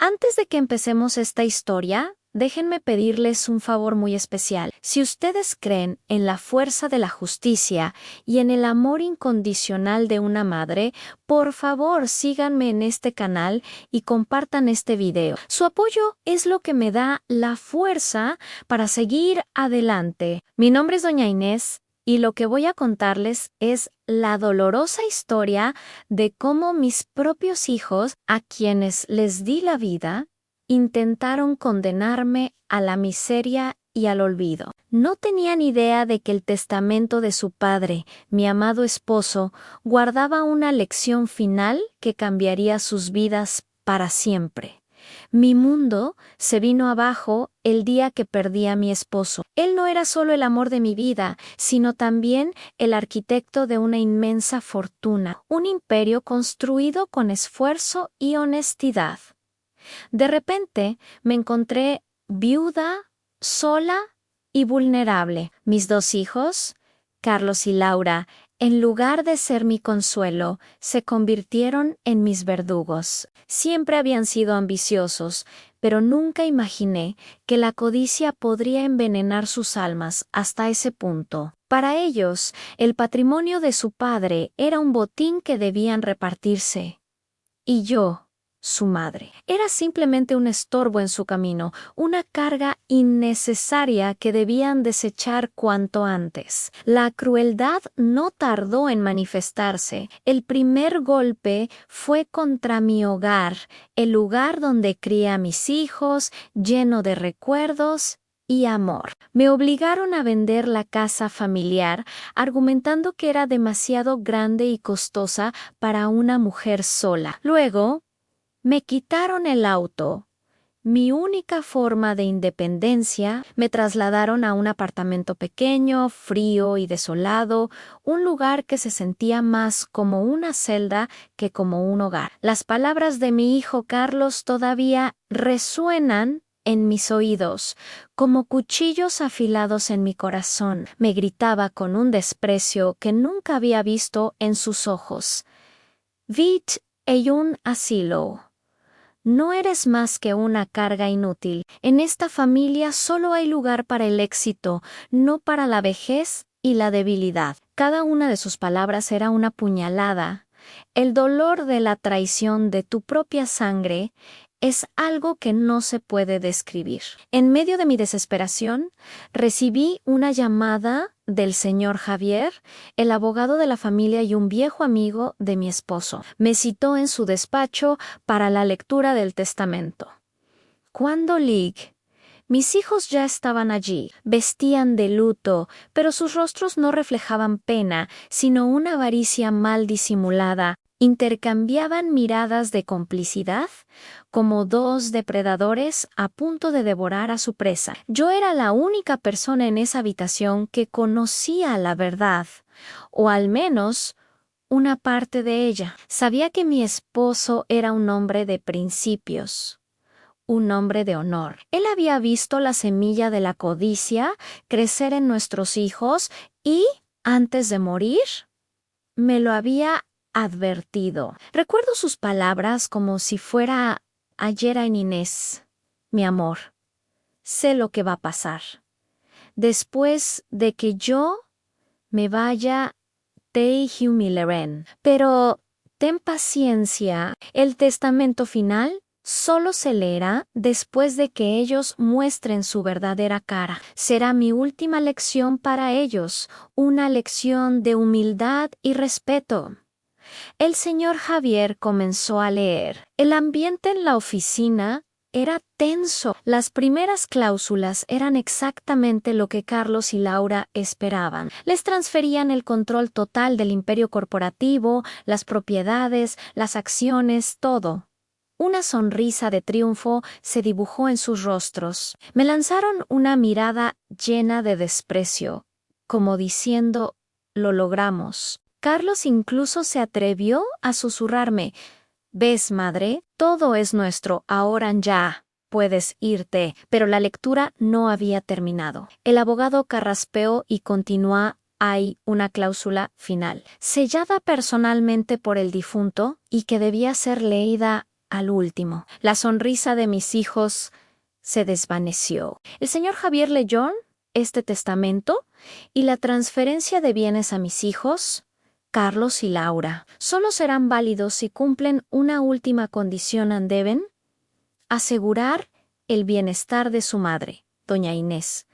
Antes de que empecemos esta historia, déjenme pedirles un favor muy especial. Si ustedes creen en la fuerza de la justicia y en el amor incondicional de una madre, por favor síganme en este canal y compartan este video. Su apoyo es lo que me da la fuerza para seguir adelante. Mi nombre es Doña Inés. Y lo que voy a contarles es la dolorosa historia de cómo mis propios hijos, a quienes les di la vida, intentaron condenarme a la miseria y al olvido. No tenían idea de que el testamento de su padre, mi amado esposo, guardaba una lección final que cambiaría sus vidas para siempre. Mi mundo se vino abajo el día que perdí a mi esposo. Él no era solo el amor de mi vida, sino también el arquitecto de una inmensa fortuna, un imperio construido con esfuerzo y honestidad. De repente me encontré viuda, sola y vulnerable. Mis dos hijos, Carlos y Laura, en lugar de ser mi consuelo, se convirtieron en mis verdugos. Siempre habían sido ambiciosos, pero nunca imaginé que la codicia podría envenenar sus almas hasta ese punto. Para ellos, el patrimonio de su padre era un botín que debían repartirse. Y yo, su madre, era simplemente un estorbo en su camino, una carga innecesaria que debían desechar cuanto antes. La crueldad no tardó en manifestarse. El primer golpe fue contra mi hogar, el lugar donde crié a mis hijos, lleno de recuerdos y amor. Me obligaron a vender la casa familiar, argumentando que era demasiado grande y costosa para una mujer sola. Luego, me quitaron el auto, mi única forma de independencia. Me trasladaron a un apartamento pequeño, frío y desolado, un lugar que se sentía más como una celda que como un hogar. Las palabras de mi hijo Carlos todavía resuenan en mis oídos, como cuchillos afilados en mi corazón. Me gritaba con un desprecio que nunca había visto en sus ojos. Vit è un asilo. No eres más que una carga inútil. En esta familia solo hay lugar para el éxito, no para la vejez y la debilidad. Cada una de sus palabras era una puñalada. El dolor de la traición de tu propia sangre es algo que no se puede describir. En medio de mi desesperación, recibí una llamada del señor Javier, el abogado de la familia y un viejo amigo de mi esposo. Me citó en su despacho para la lectura del testamento. Cuando mis hijos ya estaban allí, vestían de luto, pero sus rostros no reflejaban pena, sino una avaricia mal disimulada. Intercambiaban miradas de complicidad, como dos depredadores a punto de devorar a su presa. Yo era la única persona en esa habitación que conocía la verdad, o al menos una parte de ella. Sabía que mi esposo era un hombre de principios, un hombre de honor. Él había visto la semilla de la codicia crecer en nuestros hijos y, antes de morir, me lo había advertido. Recuerdo sus palabras como si fuera ayer en Inés. Mi amor, sé lo que va a pasar. Después de que yo me vaya, te humillaré. Pero ten paciencia. El testamento final solo se leerá después de que ellos muestren su verdadera cara. Será mi última lección para ellos, una lección de humildad y respeto. El señor Javier comenzó a leer. El ambiente en la oficina era tenso. Las primeras cláusulas eran exactamente lo que Carlos y Laura esperaban. Les transferían el control total del imperio corporativo, las propiedades, las acciones, todo. Una sonrisa de triunfo se dibujó en sus rostros. Me lanzaron una mirada llena de desprecio, como diciendo, lo logramos. Carlos incluso se atrevió a susurrarme, «¿Ves, madre? Todo es nuestro, ahora ya. Puedes irte». Pero la lectura no había terminado. El abogado carraspeó y continuó. Hay una cláusula final, sellada personalmente por el difunto y que debía ser leída al último. La sonrisa de mis hijos se desvaneció. El señor Javier leyó este testamento y la transferencia de bienes a mis hijos, Carlos y Laura, solo serán válidos si cumplen una última condición and deben asegurar el bienestar de su madre, doña Inés,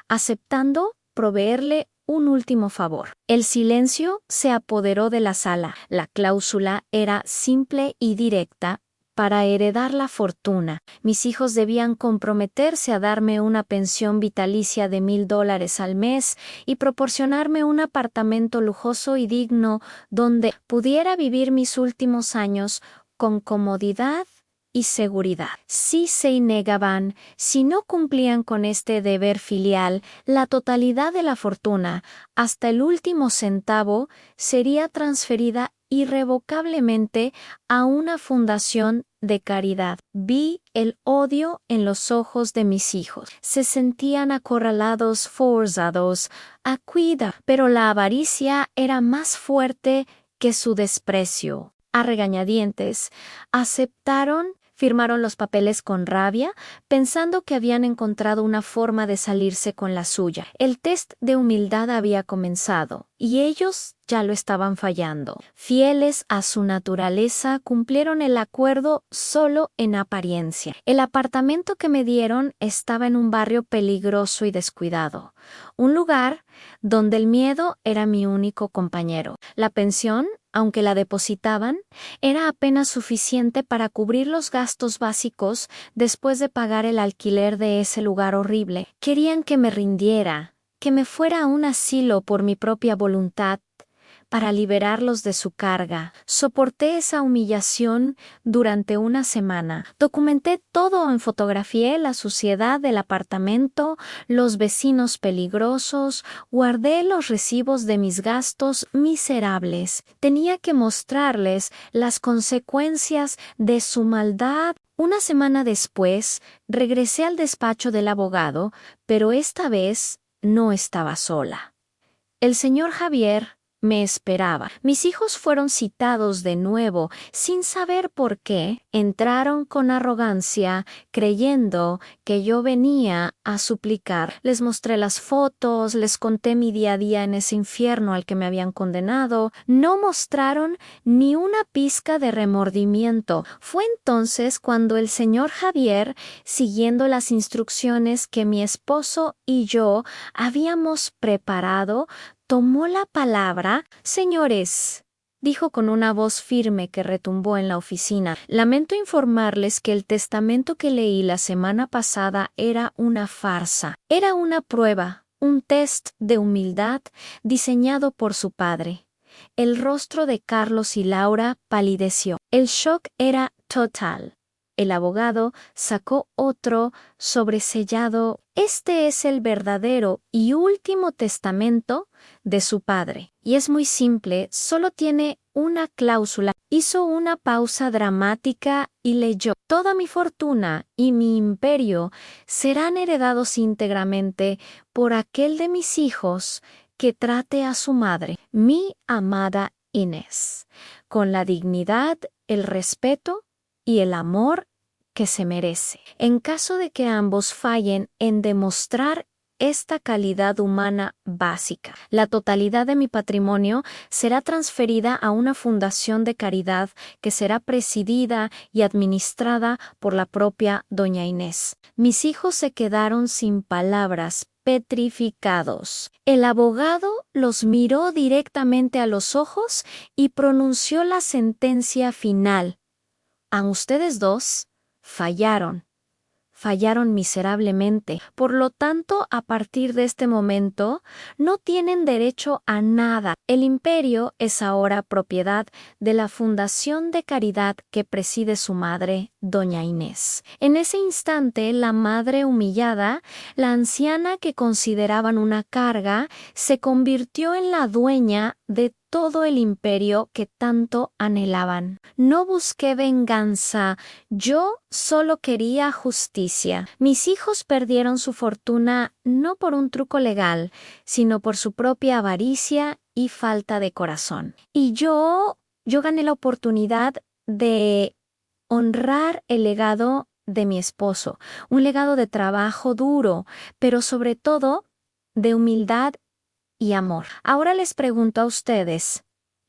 aceptando proveerle un último favor. El silencio se apoderó de la sala. La cláusula era simple y directa. Para heredar la fortuna, mis hijos debían comprometerse a darme una pensión vitalicia de $1,000 al mes y proporcionarme un apartamento lujoso y digno donde pudiera vivir mis últimos años con comodidad y seguridad. Si se negaban, si no cumplían con este deber filial, la totalidad de la fortuna, hasta el último centavo, sería transferida irrevocablemente a una fundación de caridad. Vi el odio en los ojos de mis hijos. Se sentían acorralados, forzados a cuidar, pero la avaricia era más fuerte que su desprecio. A regañadientes, firmaron los papeles con rabia, pensando que habían encontrado una forma de salirse con la suya. El test de humildad había comenzado, y ellos ya lo estaban fallando. Fieles a su naturaleza, cumplieron el acuerdo solo en apariencia. El apartamento que me dieron estaba en un barrio peligroso y descuidado, un lugar donde el miedo era mi único compañero. La pensión, aunque la depositaban, era apenas suficiente para cubrir los gastos básicos después de pagar el alquiler de ese lugar horrible. Querían que me rindiera, que me fuera a un asilo por mi propia voluntad, para liberarlos de su carga. Soporté esa humillación durante una semana. Documenté todo, fotografié la suciedad del apartamento, los vecinos peligrosos, guardé los recibos de mis gastos miserables. Tenía que mostrarles las consecuencias de su maldad. Una semana después, regresé al despacho del abogado, pero esta vez no estaba sola. El señor Javier me esperaba. Mis hijos fueron citados de nuevo, sin saber por qué. Entraron con arrogancia, creyendo que yo venía a suplicar. Les mostré las fotos, les conté mi día a día en ese infierno al que me habían condenado. No mostraron ni una pizca de remordimiento. Fue entonces cuando el señor Javier, siguiendo las instrucciones que mi esposo y yo habíamos preparado, tomó la palabra. Señores, dijo con una voz firme que retumbó en la oficina, lamento informarles que el testamento que leí la semana pasada era una farsa. Era una prueba, un test de humildad diseñado por su padre. El rostro de Carlos y Laura palideció. El shock era total. El abogado sacó otro sobresellado. Este es el verdadero y último testamento de su padre. Y es muy simple, solo tiene una cláusula. Hizo una pausa dramática y leyó: toda mi fortuna y mi imperio serán heredados íntegramente por aquel de mis hijos que trate a su madre, mi amada Inés, con la dignidad, el respeto y el amor que se merece. En caso de que ambos fallen en demostrar esta calidad humana básica, la totalidad de mi patrimonio será transferida a una fundación de caridad que será presidida y administrada por la propia doña Inés. Mis hijos se quedaron sin palabras, petrificados. El abogado los miró directamente a los ojos y pronunció la sentencia final. A ustedes dos fallaron miserablemente. Por lo tanto, a partir de este momento, no tienen derecho a nada. El imperio es ahora propiedad de la Fundación de Caridad que preside su madre, doña Inés. En ese instante, la madre humillada, la anciana que consideraban una carga, se convirtió en la dueña de todo el imperio que tanto anhelaban. No busqué venganza, yo solo quería justicia. Mis hijos perdieron su fortuna no por un truco legal, sino por su propia avaricia y falta de corazón. Y yo gané la oportunidad de honrar el legado de mi esposo, un legado de trabajo duro, pero sobre todo de humildad y amor. Ahora les pregunto a ustedes,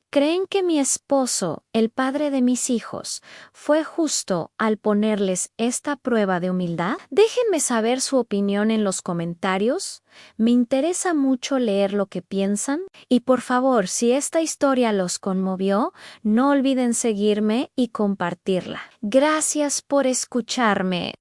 ¿creen que mi esposo, el padre de mis hijos, fue justo al ponerles esta prueba de humildad? Déjenme saber su opinión en los comentarios. Me interesa mucho leer lo que piensan. Y por favor, si esta historia los conmovió, no olviden seguirme y compartirla. Gracias por escucharme.